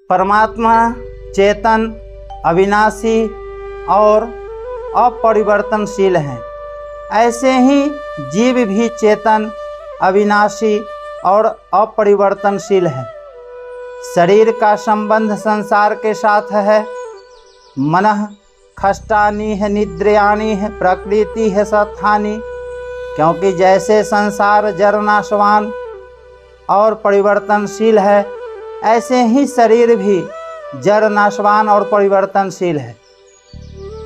परमात्मा चेतन, अविनाशी और अपरिवर्तनशील हैं। ऐसे ही जीव भी चेतन, अविनाशी और अपरिवर्तनशील है। शरीर का संबंध संसार के साथ है। मनः खष्टानि है निद्रयानि है प्रकृति है सत्थानि। क्योंकि जैसे संसार जड़ नाशवान और परिवर्तनशील है, ऐसे ही शरीर भी जड़ नाशवान और परिवर्तनशील है।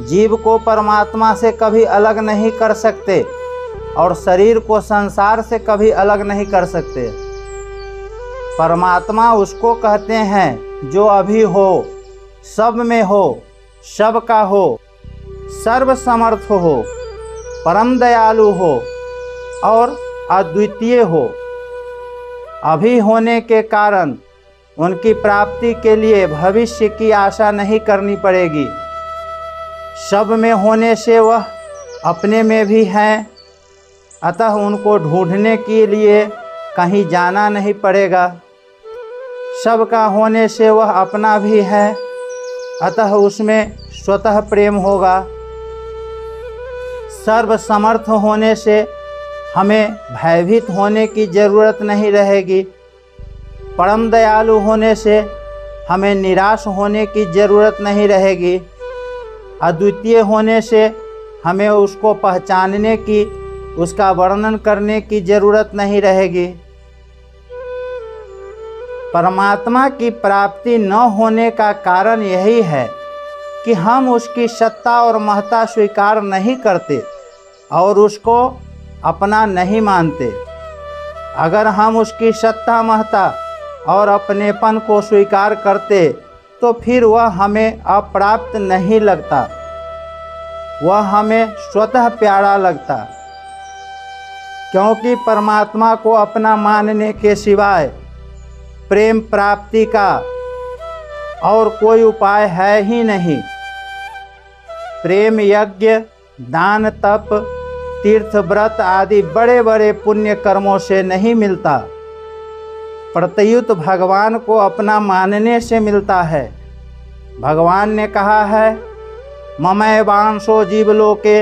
जीव को परमात्मा से कभी अलग नहीं कर सकते और शरीर को संसार से कभी अलग नहीं कर सकते। परमात्मा उसको कहते हैं जो अभी हो, सब में हो, सबका हो, सर्वसमर्थ हो, परम दयालु हो और अद्वितीय हो। अभी होने के कारण उनकी प्राप्ति के लिए भविष्य की आशा नहीं करनी पड़ेगी। सब में होने से वह अपने में भी हैं, अतः उनको ढूंढने के लिए कहीं जाना नहीं पड़ेगा। सबका होने से वह अपना भी है, अतः उसमें स्वतः प्रेम होगा। सर्वसमर्थ होने से हमें भयभीत होने की ज़रूरत नहीं रहेगी। परम दयालु होने से हमें निराश होने की ज़रूरत नहीं रहेगी। अद्वितीय होने से हमें उसको पहचानने की, उसका वर्णन करने की ज़रूरत नहीं रहेगी। परमात्मा की प्राप्ति न होने का कारण यही है कि हम उसकी सत्ता और महत्ता स्वीकार नहीं करते और उसको अपना नहीं मानते। अगर हम उसकी सत्ता, महत्ता और अपनेपन को स्वीकार करते तो फिर वह हमें अप्राप्त नहीं लगता, वह हमें स्वतः प्यारा लगता। क्योंकि परमात्मा को अपना मानने के सिवाय प्रेम प्राप्ति का और कोई उपाय है ही नहीं। प्रेम यज्ञ, दान, तप, तीर्थ, व्रत आदि बड़े बड़े पुण्य कर्मों से नहीं मिलता, प्रत्युत भगवान को अपना मानने से मिलता है। भगवान ने कहा है ममैवांशो जीवलोके।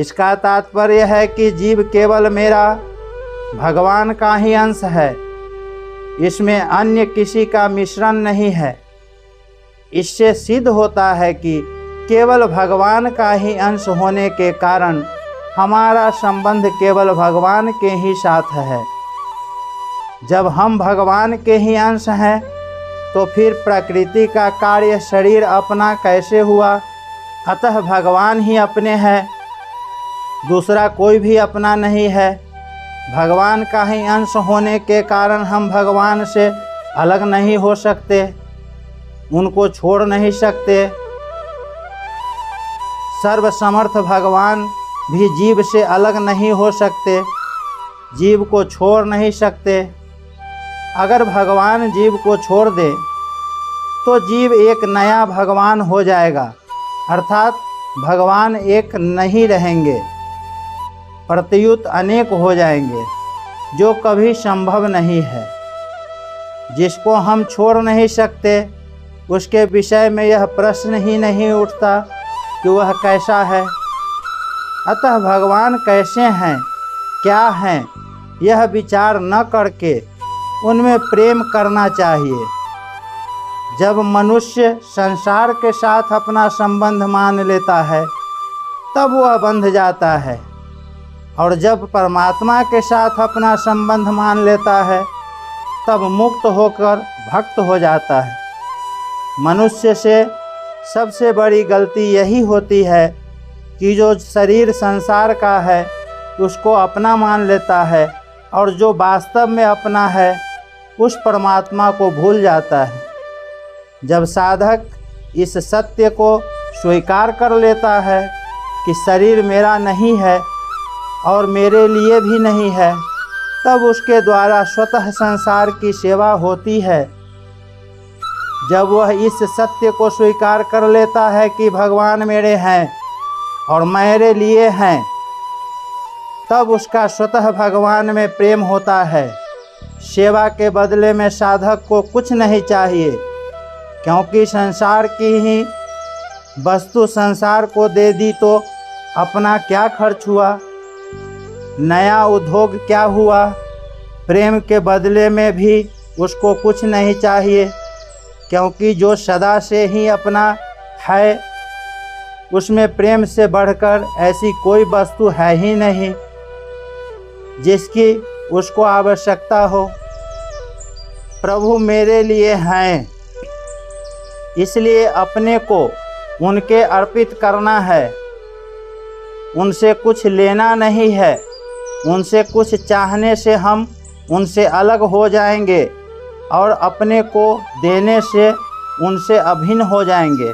इसका तात्पर्य है कि जीव केवल मेरा, भगवान का ही अंश है, इसमें अन्य किसी का मिश्रण नहीं है। इससे सिद्ध होता है कि केवल भगवान का ही अंश होने के कारण हमारा संबंध केवल भगवान के ही साथ है। जब हम भगवान के ही अंश हैं तो फिर प्रकृति का कार्य शरीर अपना कैसे हुआ? अतः भगवान ही अपने हैं, दूसरा कोई भी अपना नहीं है। भगवान का ही अंश होने के कारण हम भगवान से अलग नहीं हो सकते, उनको छोड़ नहीं सकते। सर्वसमर्थ भगवान भी जीव से अलग नहीं हो सकते, जीव को छोड़ नहीं सकते। अगर भगवान जीव को छोड़ दे तो जीव एक नया भगवान हो जाएगा, अर्थात भगवान एक नहीं रहेंगे, प्रत्युत अनेक हो जाएंगे, जो कभी संभव नहीं है। जिसको हम छोड़ नहीं सकते उसके विषय में यह प्रश्न ही नहीं उठता कि वह कैसा है। अतः भगवान कैसे हैं, क्या हैं, यह विचार न करके उनमें प्रेम करना चाहिए। जब मनुष्य संसार के साथ अपना संबंध मान लेता है तब वह बंध जाता है, और जब परमात्मा के साथ अपना संबंध मान लेता है तब मुक्त होकर भक्त हो जाता है। मनुष्य से सबसे बड़ी गलती यही होती है कि जो शरीर संसार का है उसको अपना मान लेता है और जो वास्तव में अपना है उस परमात्मा को भूल जाता है। जब साधक इस सत्य को स्वीकार कर लेता है कि शरीर मेरा नहीं है और मेरे लिए भी नहीं है, तब उसके द्वारा स्वतः संसार की सेवा होती है। जब वह इस सत्य को स्वीकार कर लेता है कि भगवान मेरे हैं और मेरे लिए हैं, तब उसका स्वतः भगवान में प्रेम होता है। सेवा के बदले में साधक को कुछ नहीं चाहिए, क्योंकि संसार की ही वस्तु संसार को दे दी तो अपना क्या खर्च हुआ, नया उद्योग क्या हुआ। प्रेम के बदले में भी उसको कुछ नहीं चाहिए, क्योंकि जो सदा से ही अपना है उसमें प्रेम से बढ़कर ऐसी कोई वस्तु है ही नहीं जिसकी उसको आवश्यकता हो। प्रभु मेरे लिए हैं, इसलिए अपने को उनके अर्पित करना है। उनसे कुछ लेना नहीं है, उनसे कुछ चाहने से हम उनसे अलग हो जाएंगे और अपने को देने से उनसे अभिन्न हो जाएंगे।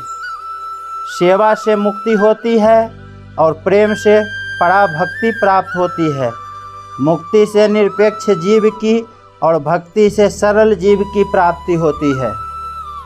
सेवा से मुक्ति होती है और प्रेम से पराभक्ति प्राप्त होती है। मुक्ति से निरपेक्ष जीव की और भक्ति से सरल जीव की प्राप्ति होती है।